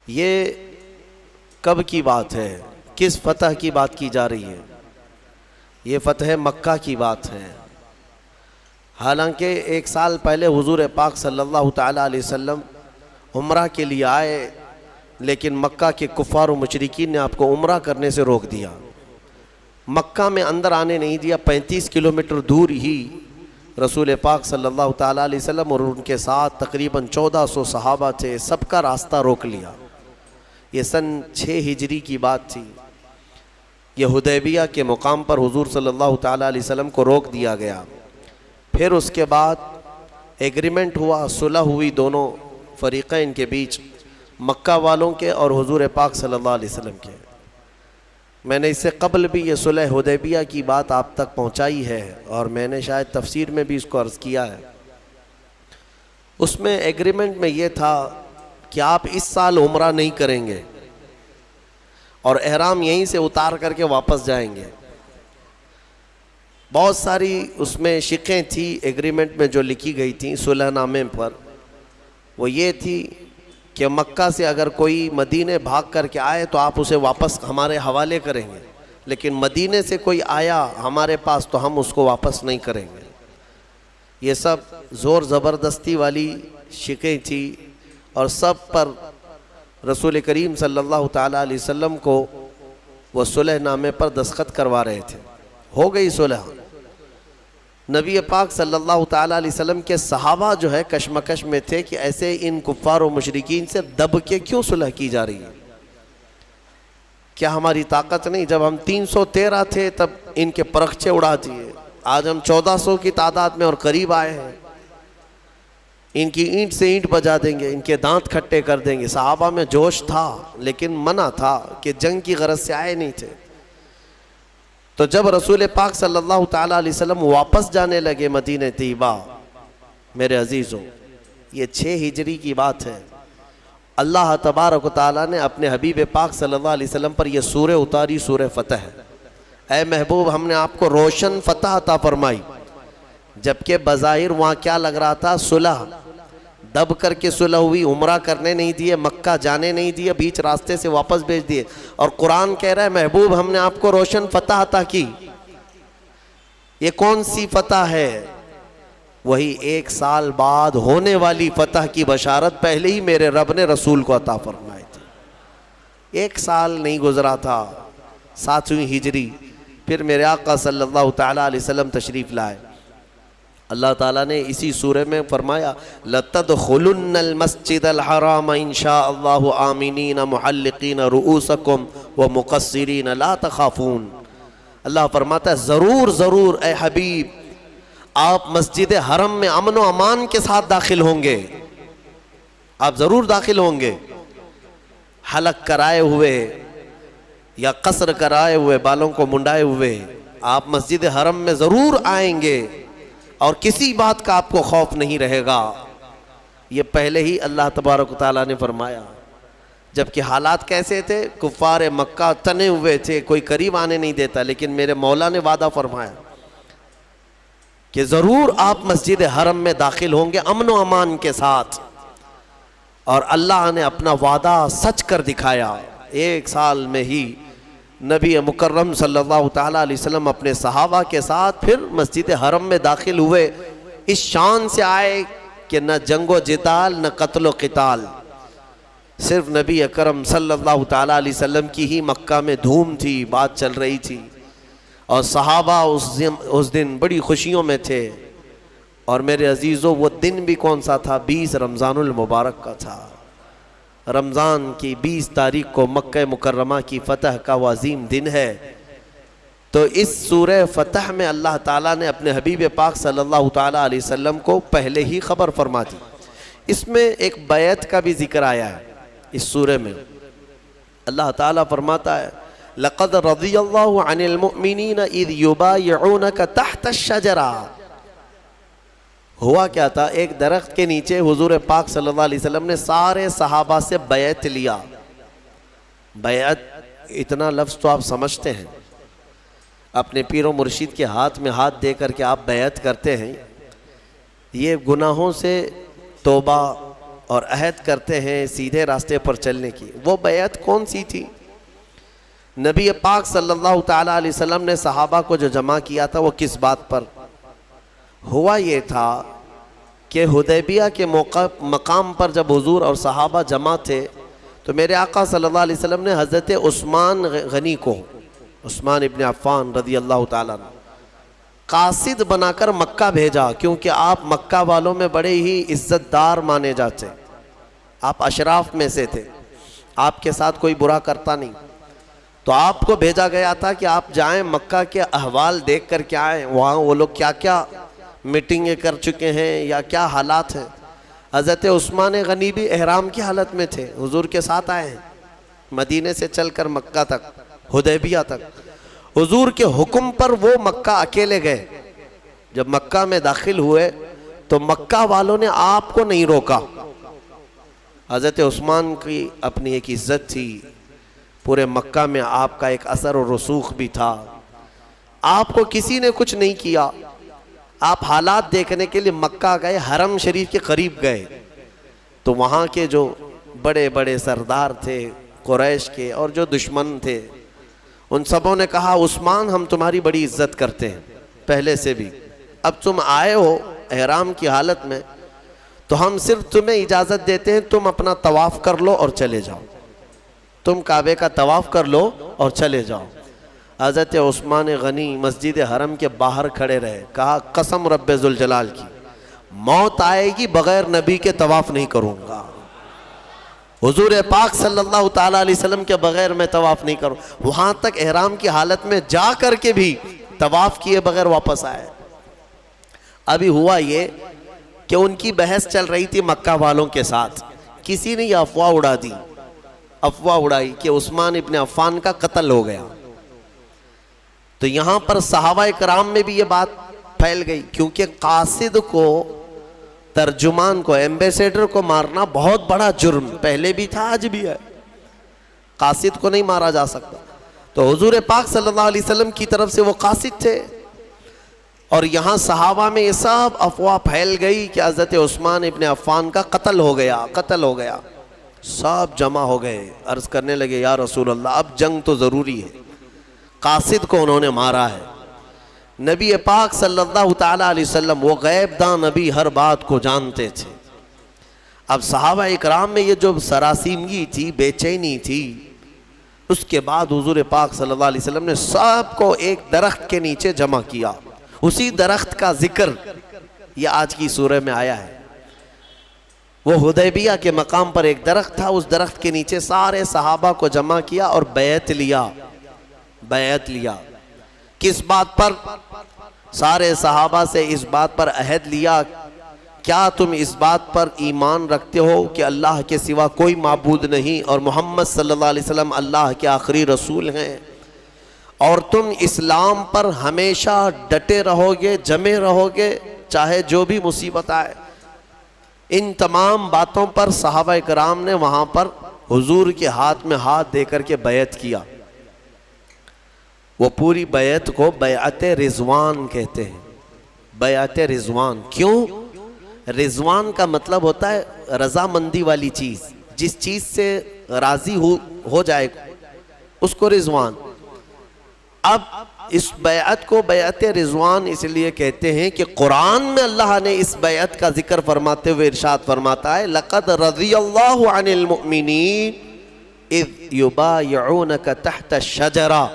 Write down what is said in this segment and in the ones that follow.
ये कब की बात है, किस फतह की बात की जा रही है? ये फतह मक्का की बात है। हालांकि एक साल पहले हुजूर पाक सल्लल्लाहु ताला अलैहि वसल्लम उम्रा के लिए आए, लेकिन मक्का के कुफ़ार और मुशरिकीन ने आपको उम्रा करने से रोक दिया, मक्का में अंदर आने नहीं दिया। 35 किलोमीटर दूर ही रसूल पाक सल्लल्लाहु ताला अलैहि वसल्लम और उनके साथ तकरीबन 1400 सहाबा थे, सबका रास्ता रोक लिया। ये सन 6 हिजरी की बात थी। ये हुदैबिया के मुकाम पर हुजूर सल्लल्लाहु ताला अलैहि वसल्लम को रोक दिया गया। फिर उसके बाद एग्रीमेंट हुआ, सुलह हुई दोनों फ़रीक़ैन के बीच, मक्का वालों के और हुजूर पाक सल्लल्लाहु अलैहि वसल्लम के। मैंने इससे कबल भी ये सुलह हुदैबिया की बात आप तक पहुंचाई है और मैंने शायद तफसीर में भी इसको अर्ज़ किया है। उसमें एग्रीमेंट में ये था कि आप इस साल उम्रा नहीं करेंगे और एहराम यहीं से उतार करके वापस जाएंगे। बहुत सारी उसमें शिकें थी एग्रीमेंट में जो लिखी गई थी सुलहनामे पर। वो ये थी कि मक्का से अगर कोई मदीने भाग करके आए तो आप उसे वापस हमारे हवाले करेंगे, लेकिन मदीने से कोई आया हमारे पास तो हम उसको वापस नहीं करेंगे। ये सब ज़ोर ज़बरदस्ती वाली शिकें थी और सब पर रसूल करीम सल्लल्लाहु ताला अलैहि वसल्लम को वो सुलहनामे पर दस्तखत करवा रहे थे। हो गई सुलह। नबी पाक सल्लल्लाहु ताला अलैहि वसल्लम के सहाबा जो है कशमकश में थे कि ऐसे इन कुफ़ार और मुशरिकीन से दब के क्यों सुलह की जा रही है, क्या हमारी ताकत नहीं? जब हम 313 थे तब इनके परखचे उड़ा दिए, आज हम 1400 की तादाद में और करीब आए हैं, इनकी ईंट से ईंट बजा देंगे, इनके दांत खट्टे कर देंगे। सहाबा में जोश था लेकिन मना था कि जंग की गरज से आए नहीं थे। तो जब रसूल पाक सल्लल्लाहु ताला अलैहि वसल्लम वापस जाने लगे मदीने तैयबा, मेरे अजीज़ों, ये 6 हिजरी की बात है। अल्लाह तबारक व तआला ने अपने हबीब पाक सल्लल्लाहु अलैहि वसल्लम पर यह सूरह उतारी, सूरह फतह। ऐ महबूब, हमने आपको रोशन फतह अता फरमाई, जबकि बज़ाहिर वहाँ क्या लग रहा था? सुलह। दब करके सुलह हुई, उम्रा करने नहीं दिए, मक्का जाने नहीं दिए, बीच रास्ते से वापस भेज दिए। और कुरान कह रहा है महबूब हमने आपको रोशन फतह अता की। ये कौन सी फतह है? वही 1 साल बाद होने वाली फतह की बशारत पहले ही मेरे रब ने रसूल को अता फरमाई थी। 1 साल नहीं गुजरा था, 7वीं हिजरी, फिर मेरे आका सल्लल्लाहु ताला अलैहि वसल्लम तशरीफ़ लाए। अल्लाह ताला ने इसी सूरे में फरमाया, लतदखुलुन्नल मस्जिदल हराम इंशाअल्लाहु आमिनीन मुहल्लिकीन रुऊसकुम व मुक़स्सिरीन ला तखाफून। अल्लाह फरमाता है ज़रूर ज़रूर ए हबीब, आप मस्जिद हरम में अमन व अमान के साथ दाखिल होंगे, आप ज़रूर दाखिल होंगे। हलक कराए हुए या कसर कराए हुए, बालों को मुंडाए हुए आप मस्जिद हरम में ज़रूर आएंगे और किसी बात का आपको खौफ नहीं रहेगा। ये पहले ही अल्लाह तबारक व तआला ने फरमाया। जबकि हालात कैसे थे? कुफ़ार मक्का तने हुए थे, कोई करीब आने नहीं देता, लेकिन मेरे मौला ने वादा फरमाया कि ज़रूर आप मस्जिद हरम में दाखिल होंगे अमन व अमान के साथ। और अल्लाह ने अपना वादा सच कर दिखाया। 1 साल में ही नबी मुकर्रम सल्लल्लाहु ताला अलैहि वसल्लम अपने सहाबा के साथ फिर मस्जिद हरम में दाखिल हुए। इस शान से आए कि न जंगो जिताल न कत्लो क़िताल, सिर्फ नबी अकरम सल्लल्लाहु ताला अलैहि वसल्लम की ही मक्का में धूम थी, बात चल रही थी और सहाबा उस दिन बड़ी खुशियों में थे। और मेरे अजीज़ों, वो दिन भी कौन सा था? 20 रमज़ानुल मुबारक का था। रमज़ान की 20 तारीख को मक्का मुकर्रमा की फ़तह का वो अज़ीम दिन है। तो इस सूरह फ़तह में अल्लाह ताला ने अपने हबीब पाक सल्लल्लाहु ताला अलैहि वसल्लम को पहले ही ख़बर फरमा दी। इसमें एक बैत का भी ज़िक्र आया है इस सूरह में। अल्लाह ताला फरमाता है, लक़द रज़ियल्लाहु अनिल मुअमिनीन इज़ युबायिऊनका तहत अश-शजरा। हुआ क्या था? एक दरख्त के नीचे हुजूर पाक सल्लल्लाहु अलैहि वसल्लम ने सारे सहाबा से बैत लिया। बैत, इतना लफ्ज़ तो आप समझते हैं, अपने पीरो मुर्शिद के हाथ में हाथ दे करके आप बैत करते हैं। ये गुनाहों से तौबा, और अहद करते हैं सीधे रास्ते पर चलने की। वो बैत कौन सी थी? नबी पाक सल्लल्लाहु ताला अलैहि वसल्लम ने सहाबा को जो जमा किया था वो किस बात पर हुआ? ये था कि हुदैबिया के मकाम पर जब हुजूर और सहाबा जमा थे तो मेरे आका सल्लल्लाहु अलैहि वसल्लम ने हज़रत उस्मान गनी को, उस्मान इब्न अफ़्फ़ान रज़ी अल्लाह ताला अन्हु, कासिद बनाकर मक्का भेजा, क्योंकि आप मक्का वालों में बड़े ही इज़्ज़तदार माने जाते, आप अशराफ में से थे, आपके साथ कोई बुरा करता नहीं। तो आपको भेजा गया था कि आप जाएं मक्का के अहवाल देख कर के आएँ, वहाँ वो लोग क्या क्या मीटिंगें कर चुके हैं या क्या हालात हैं। हज़रत उस्मान गनी भी एहराम की हालत में थे, हुजूर के साथ आए हैं मदीने से चलकर मक्का तक, हुदैबिया तक। हुजूर के हुक्म पर वो मक्का अकेले गए। जब मक्का में दाखिल हुए तो मक्का वालों ने आपको नहीं रोका। हज़रत उस्मान की अपनी एक इज़्ज़त थी, पूरे मक्का में आपका एक असर और रसूख भी था। आपको किसी ने कुछ नहीं किया। आप हालात देखने के लिए मक्का गए, हरम शरीफ के करीब गए, तो वहाँ के जो बड़े बड़े सरदार थे कुरैश के और जो दुश्मन थे, उन सबों ने कहा उस्मान हम तुम्हारी बड़ी इज्जत करते हैं पहले से भी, अब तुम आए हो एहराम की हालत में तो हम सिर्फ तुम्हें इजाज़त देते हैं, तुम अपना तवाफ़ कर लो और चले जाओ, तुम काबे का तवाफ़ कर लो और चले जाओ। हज़रत उस्मान गनी मस्जिद हरम के बाहर खड़े रहे, कहा कसम रब्बे जुल जलाल की, मौत आएगी बग़ैर नबी के तवाफ़ नहीं करूँगा, हुजूर पाक सल्लल्लाहु ताला अलैहि वसल्लम के बग़ैर मैं तवाफ़ नहीं करूँ। वहाँ तक एहराम की हालत में जा कर के भी तवाफ़ किए बग़ैर वापस आए। अभी हुआ ये कि उनकी बहस चल रही थी मक्का वालों के साथ, किसी ने यह अफवाह उड़ा दी, अफवाह उड़ाई कि उस्मान इब्न अफ़्फ़ान का कत्ल हो गया। तो यहाँ पर सहाबा कराम में भी ये बात फैल गई, क्योंकि कासिद को, तर्जुमान को, एम्बेसडर को मारना बहुत बड़ा जुर्म पहले भी था आज भी है, कासिद को नहीं मारा जा सकता। तो हुजूर पाक सल्लल्लाहु अलैहि वसल्लम की तरफ से वो कासिद थे, और यहाँ सहाबा में ये सब अफवाह फैल गई कि हज़रत उस्मान इब्न अफ़्फ़ान का कत्ल हो गया, कत्ल हो गया। सब जमा हो गए, अर्ज़ करने लगे या रसूल अल्लाह अब जंग तो ज़रूरी है, कासिद को उन्होंने मारा है। नबी पाक सल्लल्लाहु ताला अलैहि वसल्लम वो गैबदान नबी हर बात को जानते थे। अब सहाबा इकराम में ये जो सरासीमगी थी, बेचैनी थी, उसके बाद हुजूर पाक सल्लल्लाहु अलैहि वसल्लम ने सबको एक दरख्त के नीचे जमा किया। उसी दरख्त का जिक्र ये आज की सूरह में आया है। वो हुदैबिया के मकाम पर एक दरख्त था, उस दरख्त के नीचे सारे सहाबा को जमा किया और बैत लिया। बैत लिया किस बात पर? सारे सहाबा से इस बात पर अहद लिया, क्या तुम इस बात पर ईमान रखते हो कि अल्लाह के सिवा कोई माबूद नहीं और मोहम्मद सल्लल्लाहु अलैहि वसल्लम अल्लाह के आखिरी रसूल हैं, और तुम इस्लाम पर हमेशा डटे रहोगे, जमे रहोगे, चाहे जो भी मुसीबत आए। इन तमाम बातों पर सहाबा कराम ने वहाँ पर हुजूर के हाथ में हाथ देकर के बैत किया। वो पूरी बैत को बैअत रिजवान कहते हैं। बैअत रिजवान क्यों? रिजवान का मतलब होता है रजामंदी वाली चीज़, जिस चीज़ से राज़ी हो जाए उसको रिजवान। अब इस बैअत को बैअत रिजवान इसलिए कहते हैं कि कुरान में अल्लाह ने इस बैअत का जिक्र फरमाते हुए इरशाद फरमाता है, लक़द रज़ियल्लाहु अनिल मुअमिनीन इज़ युबायिऊनका तहत शजरा,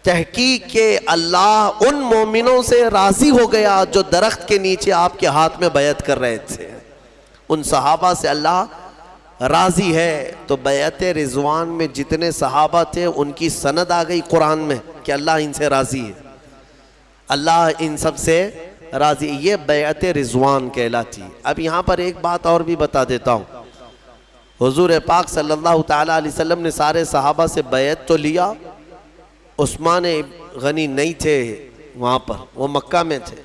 तहकीक के अल्लाह उन मोमिनों से राज़ी हो गया जो दरख्त के नीचे आपके हाथ में बैत कर रहे थे। उन सहाबा से अल्लाह राज़ी है। तो बैत रिजवान में जितने सहाबा थे उनकी सनद आ गई कुरान में कि अल्लाह इनसे राज़ी है, अल्लाह इन सब से राज़ी। ये बैत रिजवान कहलाती। अब यहाँ पर एक बात और भी बता देता हूँ, हुजूर पाक सल्लल्लाहु ताला अलैहि वसल्लम ने सारे सहाबा से बैत तो लिया, उस्मान गनी नहीं थे वहाँ पर, वो मक्का में थे।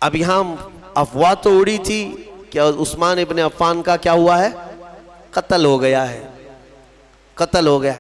अब यहाँ अफवाह तो उड़ी थी कि उस्मान इब्न अफ़्फ़ान का क्या हुआ है, कत्ल हो गया है, कत्ल हो गया।